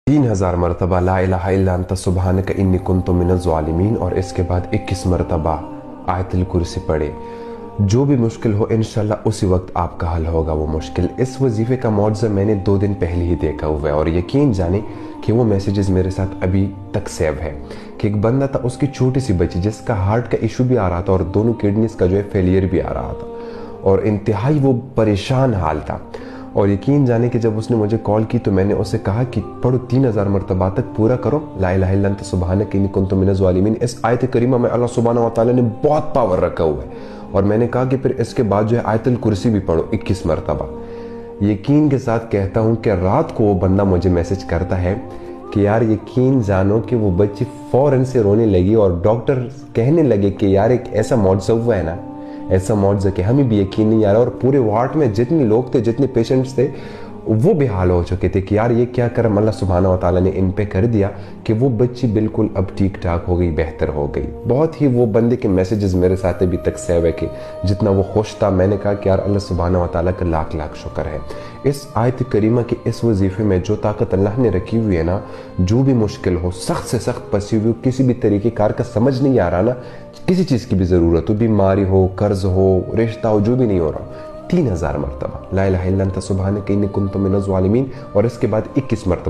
3000 مرتبہ لا الہ الا انت سبحانک انی کنت من الظالمین اور اس کے بعد 21 مرتبہ آیت الکرسی پڑھے. جو بھی مشکل ہو انشاءاللہ اسی وقت آپ کا حل ہوگا وہ مشکل. اس وظیفے کا معجزہ میں نے 2 دن پہلے ہی دیکھا ہوا ہے اور یقین جانے کہ وہ میسیجز میرے ساتھ ابھی تک سیو ہے کہ ایک بندہ تھا, اس کی چھوٹی سی بچی جس کا ہارٹ کا ایشو بھی آ رہا تھا اور دونوں کڈنیز کا جو ہے فیلئر بھی آ رہا تھا اور انتہائی وہ پریشان حال تھا. اور یقین جانے کہ جب اس نے مجھے کال کی تو میں نے اسے کہا کہ پڑھو 3000 مرتبہ تک پورا کرو لا الہ الا انت سبحانک انی کنت من الظالمین. اس آیت کریمہ میں اللہ سبحانہ وتعالی نے بہت پاور رکھا ہوا ہے. اور میں نے کہا کہ پھر اس کے بعد جو ہے آیت الکرسی بھی پڑھو 21 مرتبہ. یقین کے ساتھ کہتا ہوں کہ رات کو وہ بندہ مجھے میسج کرتا ہے کہ یار یقین جانو کہ وہ بچی فوراً سے رونے لگی اور ڈاکٹر کہنے لگے کہ یار ایک ایسا معجزہ ہوا ہے نا, ایسا معجزہ کہ ہمیں بھی یقین نہیں آ رہا. اور پورے وارڈ میں جتنے لوگ تھے, جتنے پیشنٹس تھے, وہ بھی حال ہو چکے تھے کہ یار یہ کیا کرم اللہ سبحانہ وتعالی نے ان پہ کر دیا کہ وہ بچی بالکل اب ٹھیک ٹھاک ہو گئی, بہتر ہو گئی. بہت ہی وہ بندے کے میسیجز میرے ساتھ ابھی تک سیو ہے کہ جتنا وہ خوش تھا. میں نے کہا کہ یار اللہ سبحانہ وتعالی کا لاکھ لاکھ شکر ہے. اس آیت کریمہ کے اس وظیفے میں جو طاقت اللہ نے رکھی ہوئی ہے نا, جو بھی مشکل ہو, سخت سے سخت پسی ہوئی ہو, کسی بھی طریقے کار کا سمجھ نہیں آ رہا نا, کسی چیز کی بھی ضرورت ہو, بیماری ہو, قرض ہو, رشتہ ہو, جو بھی نہیں ہو رہا, 3000 مرتبہ لا الہ الا انت سبحانک انی کنت من الظالمین اور اس کے بعد 21 مرتبہ